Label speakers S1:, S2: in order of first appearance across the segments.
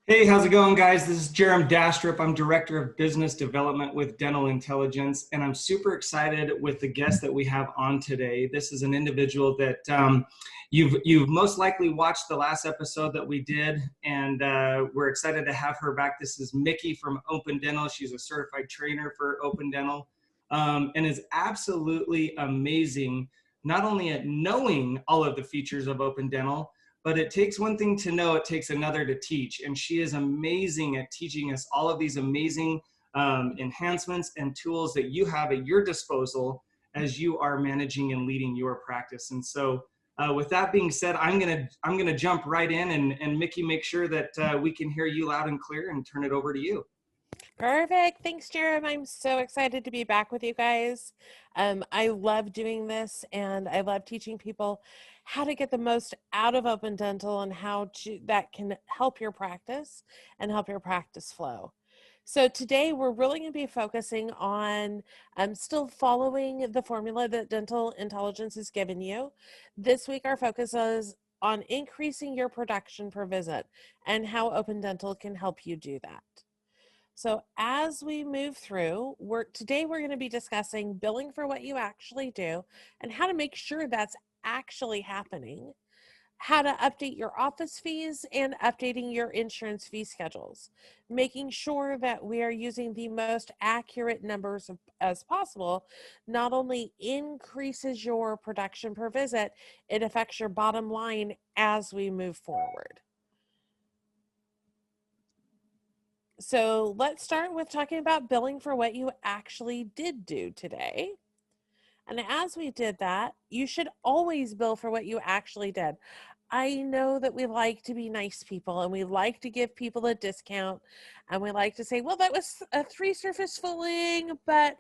S1: Hey, how's it going, guys? This is Jerem Dastrup. I'm Director of Business Development with Dental Intelligence, and I'm super excited with the guest that we have on today. This is an individual that you've most likely watched the last episode that we did, and we're excited to have her back. This is Mickey from Open Dental. She's a certified trainer for Open Dental, and is absolutely amazing, not only at knowing all of the features of Open Dental, but it takes one thing to know, it takes another to teach. And she is amazing at teaching us all of these amazing enhancements and tools that you have at your disposal as you are managing and leading your practice. And so with that being said, I'm gonna jump right in and Mickey, make sure that we can hear you loud and clear and turn it over to you.
S2: Perfect. Thanks, Jerem. I'm so excited to be back with you guys. I love doing this and I love teaching people how to get the most out of Open Dental and how to that can help your practice and help your practice flow. So today we're really going to be focusing on still following the formula that Dental Intelligence has given you. This week our focus is on increasing your production per visit and how Open Dental can help you do that. So as we move through, today we're going to be discussing billing for what you actually do and how to make sure that's actually happening, how to update your office fees and updating your insurance fee schedules, making sure that we are using the most accurate numbers as possible, not only increases your production per visit, it affects your bottom line as we move forward. So let's start with talking about billing for what you actually did do today. And as we did that, you should always bill for what you actually did. I know that we like to be nice people and we like to give people a discount and we like to say, well, that was a 3 surface filling, but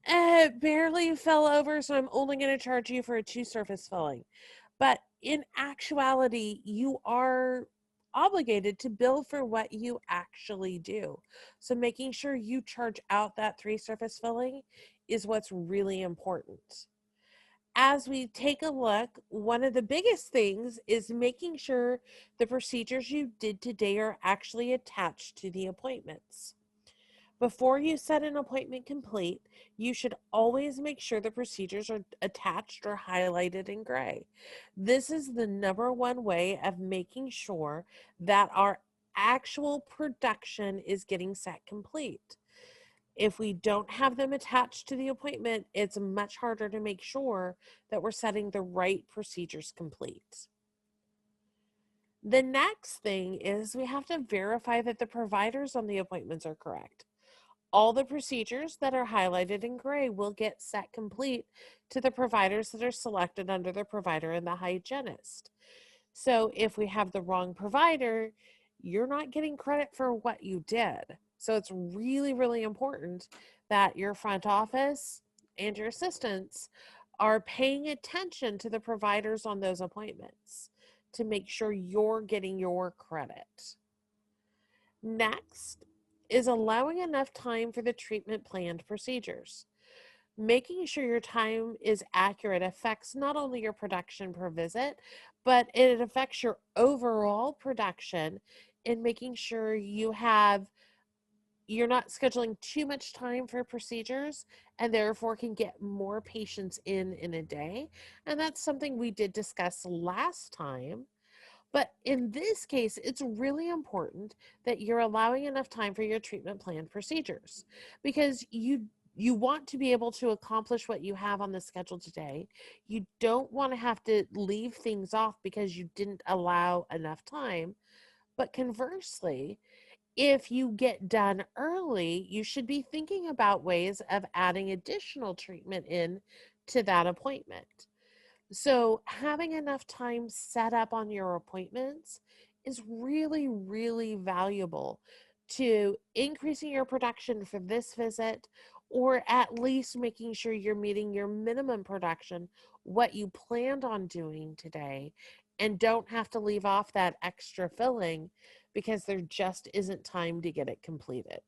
S2: it barely fell over, so I'm only going to charge you for a 2 surface filling. But in actuality, you are obligated to bill for what you actually do. So making sure you charge out that 3 surface filling is what's really important. As we take a look, one of the biggest things is making sure the procedures you did today are actually attached to the appointments. Before you set an appointment complete, you should always make sure the procedures are attached or highlighted in gray. This is the number one way of making sure that our actual production is getting set complete. If we don't have them attached to the appointment, it's much harder to make sure that we're setting the right procedures complete. The next thing is we have to verify that the providers on the appointments are correct. All the procedures that are highlighted in gray will get set complete to the providers that are selected under the provider and the hygienist. So if we have the wrong provider, you're not getting credit for what you did. So it's really, really important that your front office and your assistants are paying attention to the providers on those appointments to make sure you're getting your credit. Next is allowing enough time for the treatment planned procedures. Making sure your time is accurate affects not only your production per visit, but it affects your overall production in making sure you're not scheduling too much time for procedures and therefore can get more patients in a day. And that's something we did discuss last time. But in this case, it's really important that you're allowing enough time for your treatment plan procedures because you want to be able to accomplish what you have on the schedule today. You don't want to have to leave things off because you didn't allow enough time. But conversely, if you get done early, you should be thinking about ways of adding additional treatment in to that appointment. So having enough time set up on your appointments is really, really valuable to increasing your production for this visit, or at least making sure you're meeting your minimum production, what you planned on doing today, and don't have to leave off that extra filling because there just isn't time to get it completed.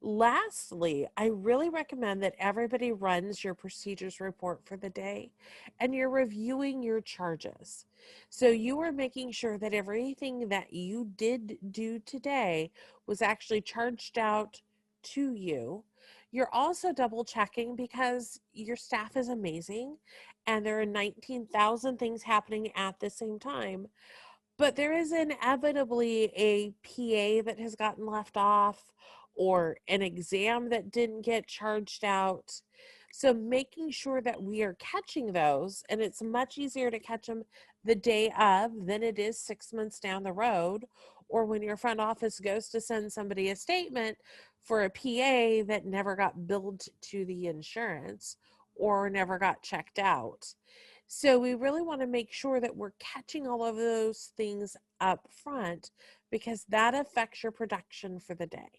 S2: Lastly, I really recommend that everybody runs your procedures report for the day and you're reviewing your charges. So you are making sure that everything that you did do today was actually charged out to you. You're also double checking because your staff is amazing and there are 19,000 things happening at the same time. But there is inevitably a PA that has gotten left off or an exam that didn't get charged out. So making sure that we are catching those, and it's much easier to catch them the day of than it is 6 months down the road, or when your front office goes to send somebody a statement for a PA that never got billed to the insurance or never got checked out. So we really want to make sure that we're catching all of those things up front because that affects your production for the day.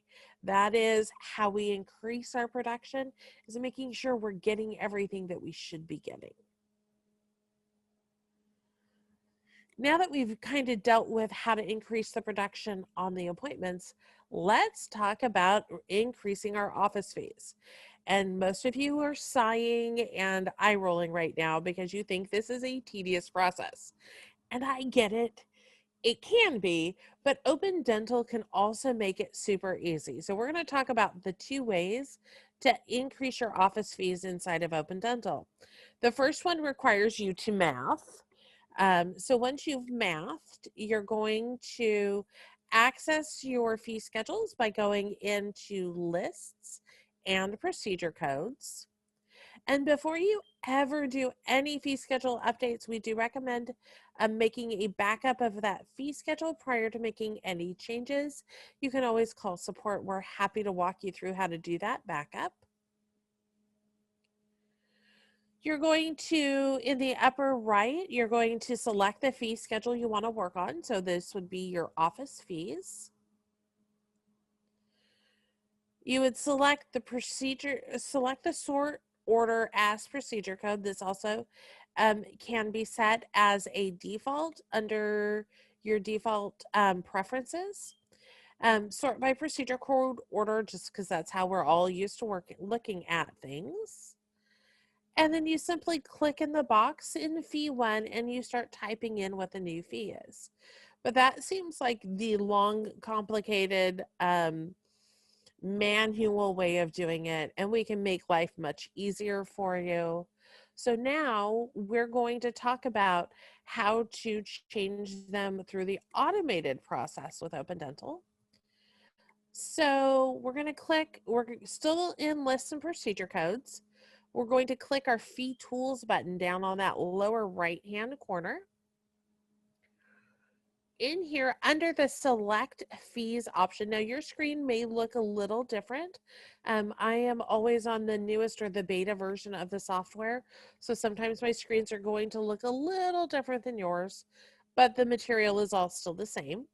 S2: That is how we increase our production, is making sure we're getting everything that we should be getting. Now that we've kind of dealt with how to increase the production on the appointments, let's talk about increasing our office fees. And most of you are sighing and eye rolling right now because you think this is a tedious process. And I get it. It can be, but Open Dental can also make it super easy. So we're going to talk about the 2 ways to increase your office fees inside of Open Dental. The first one requires you to math. So once you've mathed, you're going to access your fee schedules by going into lists and procedure codes. And before you ever do any fee schedule updates, we do recommend making a backup of that fee schedule prior to making any changes. You can always call support. We're happy to walk you through how to do that backup. You're going to, in the upper right, you're going to select the fee schedule you want to work on. So this would be your office fees. You would select the procedure, select the sort order as procedure code. This also can be set as a default under your default preferences. Sort by procedure code order, just because that's how we're all used to looking at things. And then you simply click in the box in fee 1 and you start typing in what the new fee is. But that seems like the long, complicated manual way of doing it, and we can make life much easier for you. So now we're going to talk about how to change them through the automated process with Open Dental. So we're going to click, we're still in lists and procedure codes. We're going to click our fee tools button down on that lower right hand corner. In here under the select fees option, now your screen may look a little different. I am always on the newest or the beta version of the software, so sometimes my screens are going to look a little different than yours, but the material is all still the same.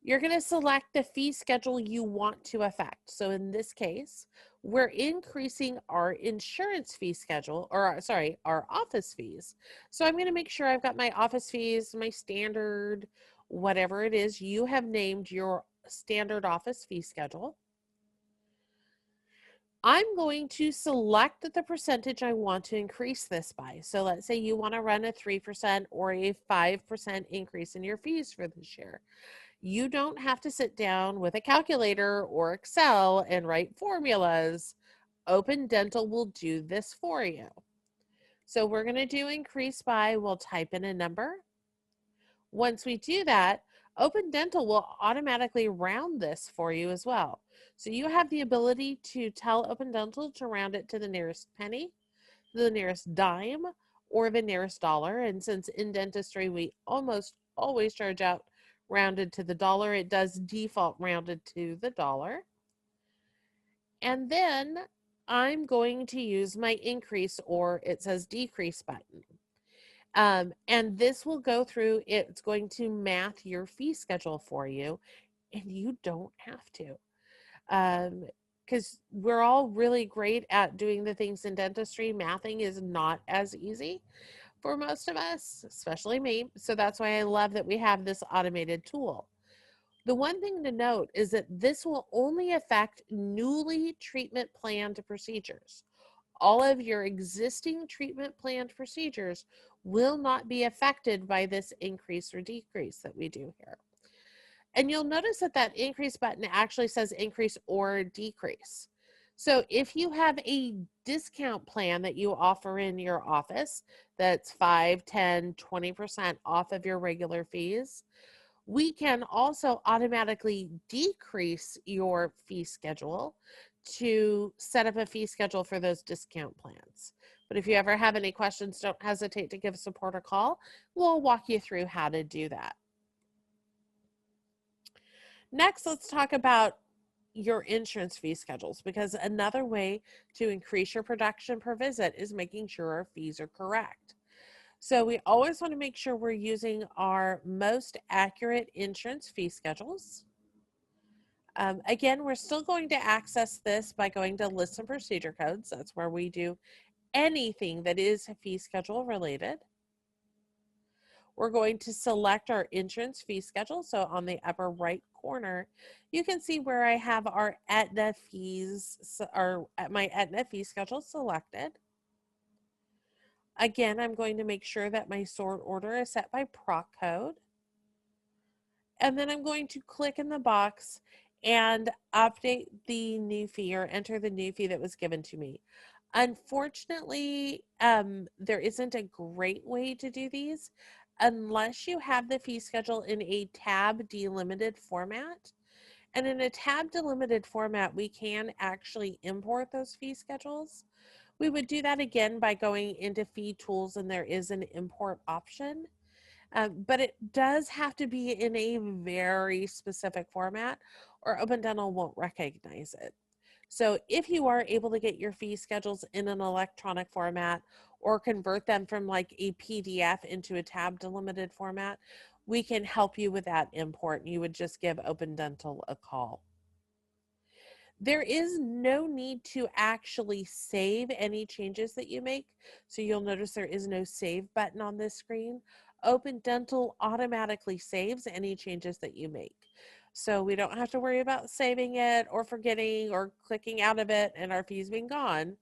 S2: You're going to select the fee schedule you want to affect. So in this case, we're increasing our insurance fee schedule, or sorry, our office fees. So I'm going to make sure I've got my office fees, my standard, whatever it is you have named your standard office fee schedule. I'm going to select the percentage I want to increase this by. So let's say you want to run a 3% or a 5% increase in your fees for this year. You don't have to sit down with a calculator or Excel and write formulas. Open Dental will do this for you. So we're going to do increase by, we'll type in a number. Once we do that, Open Dental will automatically round this for you as well. So you have the ability to tell Open Dental to round it to the nearest penny, the nearest dime, or the nearest dollar. And since in dentistry we almost always charge out rounded to the dollar, it does default rounded to the dollar. And then I'm going to use my increase, or it says decrease button. And this will go through, it's going to math your fee schedule for you, and you don't have to. Because we're all really great at doing the things in dentistry. Mathing is not as easy for most of us, especially me. So that's why I love that we have this automated tool. The one thing to note is that this will only affect newly treatment planned procedures. All of your existing treatment planned procedures will not be affected by this increase or decrease that we do here. And you'll notice that that increase button actually says increase or decrease. So if you have a discount plan that you offer in your office that's 5, 10, 20% off of your regular fees, we can also automatically decrease your fee schedule to set up a fee schedule for those discount plans. But if you ever have any questions, don't hesitate to give support a call. We'll walk you through how to do that. Next, let's talk about your insurance fee schedules, because another way to increase your production per visit is making sure our fees are correct. So we always want to make sure we're using our most accurate insurance fee schedules. Again, we're still going to access this by going to list and procedure codes. That's where we do anything that is fee schedule related. We're going to select our insurance fee schedule. So on the upper right corner, you can see where I have our Aetna fees, or my Aetna fee schedule selected. Again, I'm going to make sure that my sort order is set by proc code. And then I'm going to click in the box and update the new fee, or enter the new fee that was given to me. Unfortunately, there isn't a great way to do these unless you have the fee schedule in a tab delimited format. And in a tab delimited format, we can actually import those fee schedules. We would do that again by going into fee tools, and there is an import option. But it does have to be in a very specific format, or Open Dental won't recognize it. So if you are able to get your fee schedules in an electronic format, or convert them from like a PDF into a tab delimited format, we can help you with that import. You would just give Open Dental a call. There is no need to actually save any changes that you make. So you'll notice there is no save button on this screen. Open Dental automatically saves any changes that you make. So we don't have to worry about saving it or forgetting or clicking out of it and our fees being gone.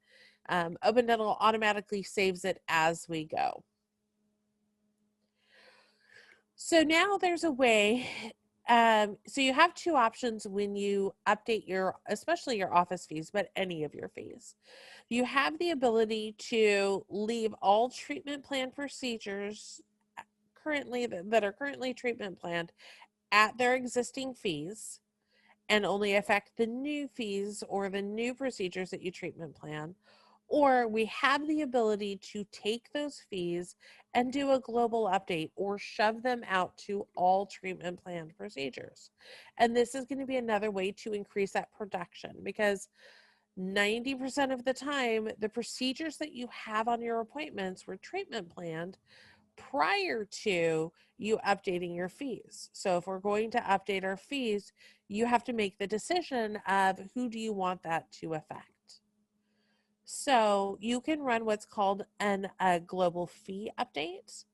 S2: Open Dental automatically saves it as we go. So now there's a way. So you have two options when you update your, especially your office fees, but any of your fees. You have the ability to leave all treatment plan procedures currently that are currently treatment planned at their existing fees, and only affect the new fees or the new procedures that you treatment plan. Or we have the ability to take those fees and do a global update, or shove them out to all treatment planned procedures. And this is going to be another way to increase that production, because 90% of the time, the procedures that you have on your appointments were treatment planned prior to you updating your fees. So if we're going to update our fees, you have to make the decision of who do you want that to affect. So you can run what's called a global fee update.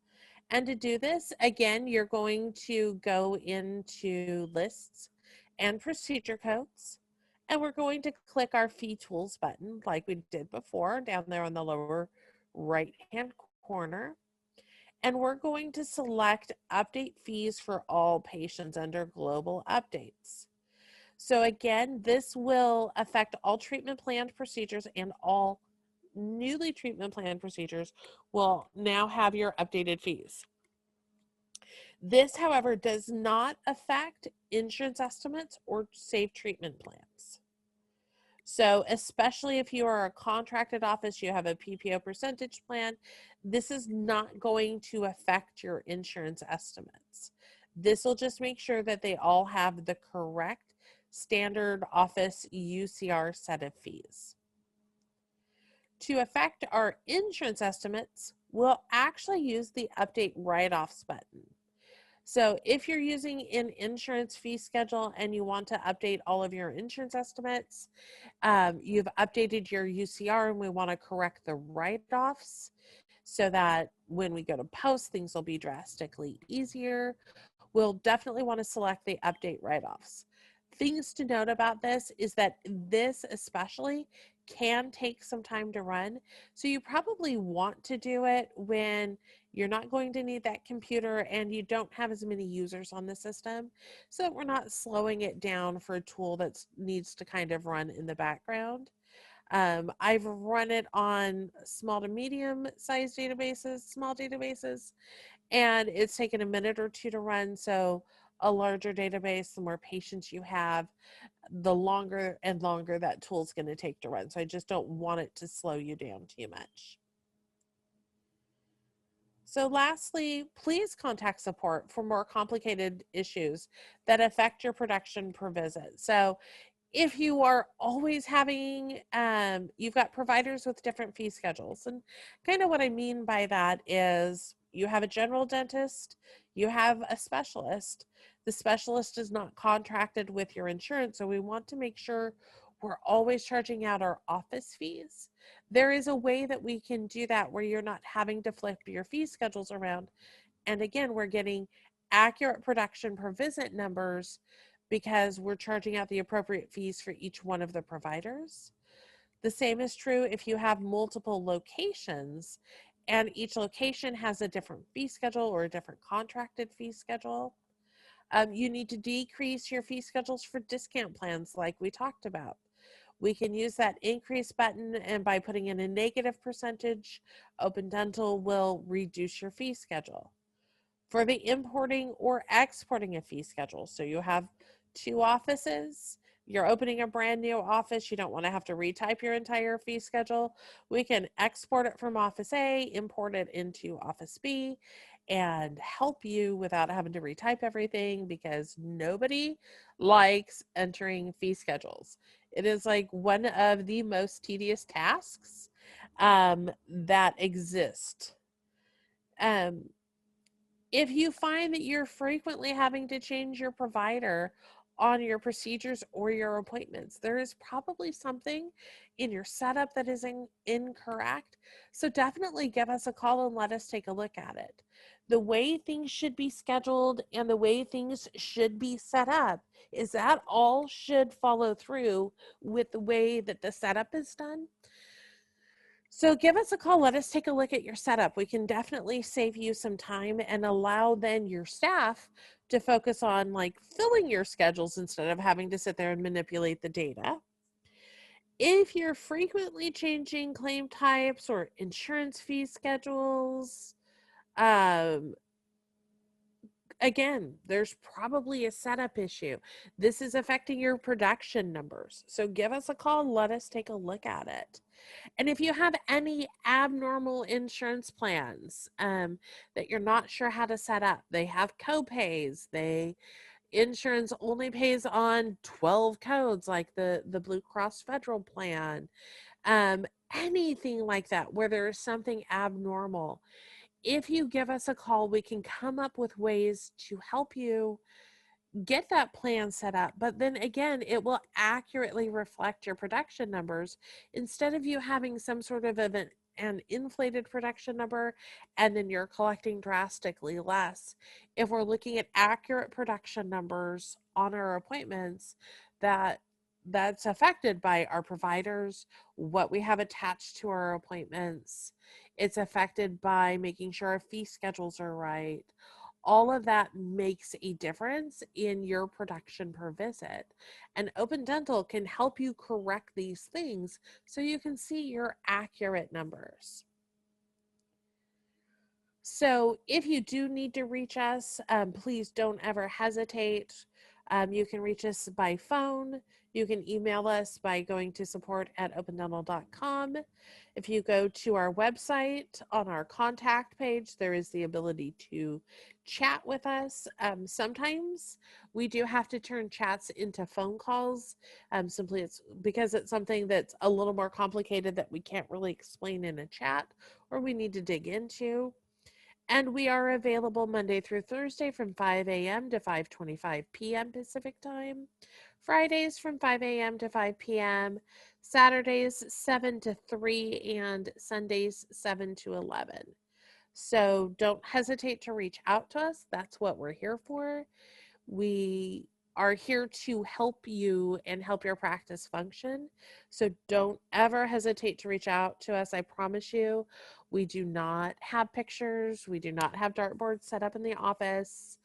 S2: And to do this, again, you're going to go into lists and procedure codes. And we're going to click our fee tools button like we did before down there on the lower right-hand corner. And we're going to select update fees for all patients under global updates. So again, this will affect all treatment planned procedures, and all newly treatment planned procedures will now have your updated fees. This, however, does not affect insurance estimates or safe treatment plans. So especially if you are a contracted office, you have a PPO percentage plan, this is not going to affect your insurance estimates. This will just make sure that they all have the correct standard office UCR set of fees. To affect our insurance estimates, we'll actually use the update write-offs button. So if you're using an insurance fee schedule and you want to update all of your insurance estimates, you've updated your UCR and we want to correct the write-offs so that when we go to post, things will be drastically easier. we'll definitely want to select the update write-offs. Things to note about this is that this especially can take some time to run. So you probably want to do it when you're not going to need that computer and you don't have as many users on the system, so that we're not slowing it down for a tool that needs to kind of run in the background. I've run it on small to medium sized databases, small databases, and it's taken a minute or two to run. So a larger database, the more patience you have, the longer and longer that tool's going to take to run. So I just don't want it to slow you down too much. So lastly, please contact support for more complicated issues that affect your production per visit. So if you are always having, you've got providers with different fee schedules. And kind of what I mean by that is you have a general dentist, you have a specialist. The specialist is not contracted with your insurance, so we want to make sure we're always charging out our office fees. There is a way that we can do that where you're not having to flip your fee schedules around. And again, we're getting accurate production per visit numbers because we're charging out the appropriate fees for each one of the providers. The same is true if you have multiple locations and each location has a different fee schedule or a different contracted fee schedule. You need to decrease your fee schedules for discount plans like we talked about. We can use that increase button, and by putting in a negative percentage, Open Dental will reduce your fee schedule. For the importing or exporting a fee schedule, so you have two offices, you're opening a brand new office, you don't want to have to retype your entire fee schedule, we can export it from Office A, import it into Office B, and help you without having to retype everything, because nobody likes entering fee schedules. It is like one of the most tedious tasks that exist. Um, if you find that you're frequently having to change your provider on your procedures or your appointments, there is probably something in your setup that is incorrect. So definitely give us a call and let us take a look at it. The way things should be scheduled and the way things should be set up is that all should follow through with the way that the setup is done. So give us a call. Let us take a look at your setup. We can definitely save you some time and allow then your staff to focus on like filling your schedules instead of having to sit there and manipulate the data. If you're frequently changing claim types or insurance fee schedules, um, again, there's probably a setup issue. This is affecting your production numbers. So give us a call. Let us take a look at it. And if you have any abnormal insurance plans that you're not sure how to set up, they have copays, insurance only pays on 12 codes like the Blue Cross Federal plan, anything like that where there is something abnormal. If you give us a call, we can come up with ways to help you get that plan set up, but then again, it will accurately reflect your production numbers instead of you having some sort of an inflated production number and then you're collecting drastically less. If we're looking at accurate production numbers on our appointments, that's affected by our providers, what we have attached to our appointments. It's affected by making sure our fee schedules are right. All of that makes a difference in your production per visit. And Open Dental can help you correct these things so you can see your accurate numbers. So if you do need to reach us, please don't ever hesitate. You can reach us by phone. You can email us by going to support@opendental.com. If you go to our website, on our contact page, there is the ability to chat with us. Sometimes we do have to turn chats into phone calls. Simply it's because it's something that's a little more complicated that we can't really explain in a chat or we need to dig into. And we are available Monday through Thursday from 5 a.m. to 5:25 p.m. Pacific time, Fridays from 5 a.m. to 5 p.m., Saturdays 7 to 3, and Sundays 7 to 11. So don't hesitate to reach out to us. That's what we're here for. We are here to help you and help your practice function. So don't ever hesitate to reach out to us. I promise you, we do not have pictures. We do not have dartboards set up in the office.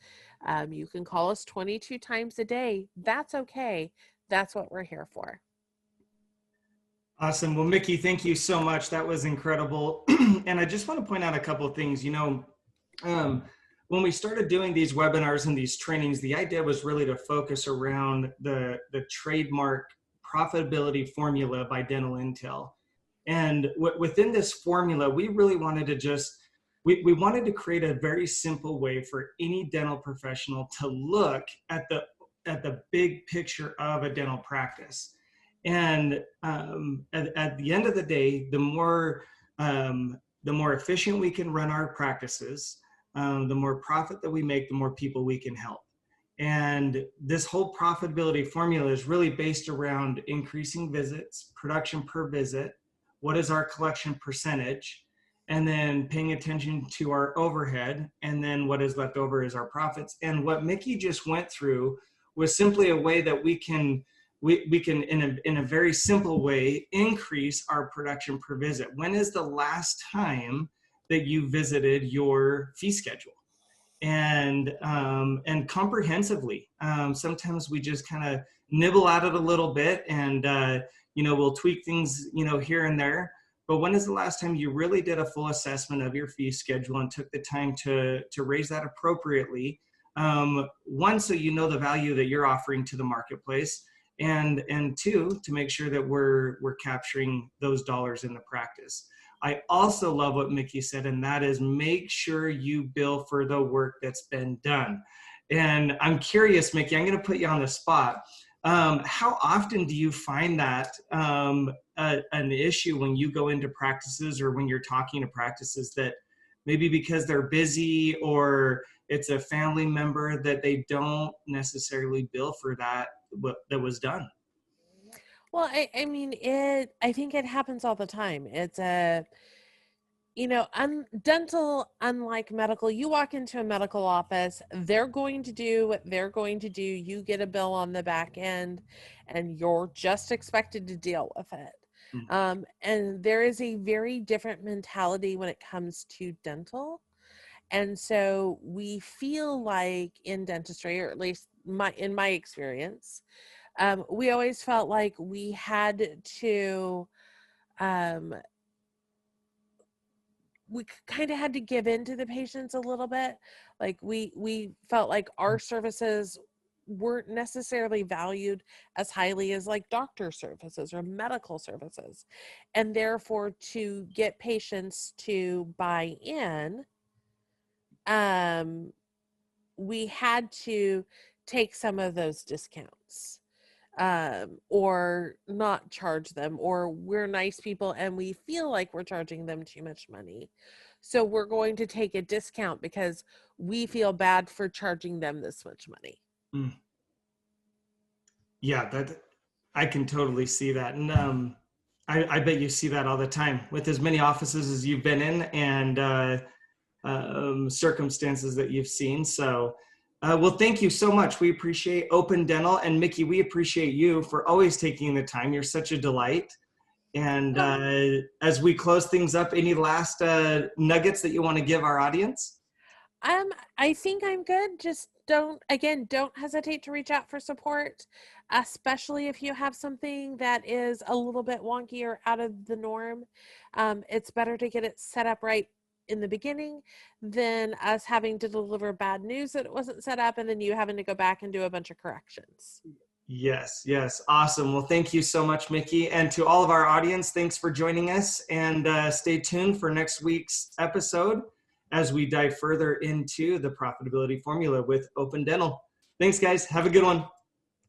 S2: You can call us 22 times a day. That's okay. That's what we're here for.
S1: Awesome. Well, Mickey, thank you so much. That was incredible. And I just want to point out a couple of things. When we started doing these webinars and these trainings, the idea was really to focus around the trademark profitability formula by Dental Intel. And within this formula, we really wanted to we wanted to create a very simple way for any dental professional to look at the big picture of a dental practice. And at the end of the day, the more efficient we can run our practices, the more profit that we make, the more people we can help. And this whole profitability formula is really based around increasing visits, production per visit, what is our collection percentage, and then paying attention to our overhead, and then what is left over is our profits. And what Mickey just went through was simply a way that we can in a very simple way increase our production per visit. When is the last time that you visited your fee schedule? And comprehensively. Sometimes we just kind of nibble at it a little bit, and we'll tweak things here and there. But when is the last time you really did a full assessment of your fee schedule and took the time to raise that appropriately? One, so you know the value that you're offering to the marketplace, and two, to make sure that we're capturing those dollars in the practice. I also love what Mickey said, and that is make sure you bill for the work that's been done. And I'm curious, Mickey, I'm going to put you on the spot. How often do you find that an issue when you go into practices or when you're talking to practices that maybe because they're busy or it's a family member that they don't necessarily bill for that was done?
S2: Well, I think it happens all the time. It's dental, unlike medical, you walk into a medical office, they're going to do what they're going to do. You get a bill on the back end and you're just expected to deal with it. And there is a very different mentality when it comes to dental. And so we feel like in dentistry, or at least in my experience, we always felt like we had to, we kind of had to give in to the patients a little bit. Like we felt like our services weren't necessarily valued as highly as like doctor services or medical services. And therefore, to get patients to buy in, we had to take some of those discounts, or not charge them, or we're nice people and we feel like we're charging them too much money. So we're going to take a discount because we feel bad for charging them this much money.
S1: Yeah, that I can totally see that. And I bet you see that all the time with as many offices as you've been in and circumstances that you've seen. So, well, thank you so much. We appreciate Open Dental, and Mickey, we appreciate you for always taking the time. You're such a delight. And as we close things up, any last nuggets that you want to give our audience?
S2: I think I'm good. Just don't hesitate to reach out for support, especially if you have something that is a little bit wonky or out of the norm. It's better to get it set up right in the beginning than us having to deliver bad news that it wasn't set up and then you having to go back and do a bunch of corrections.
S1: Yes. Awesome. Well, thank you so much, Mickey. And to all of our audience, thanks for joining us, and stay tuned for next week's episode as we dive further into the profitability formula with Open Dental. Thanks, guys. Have a good one.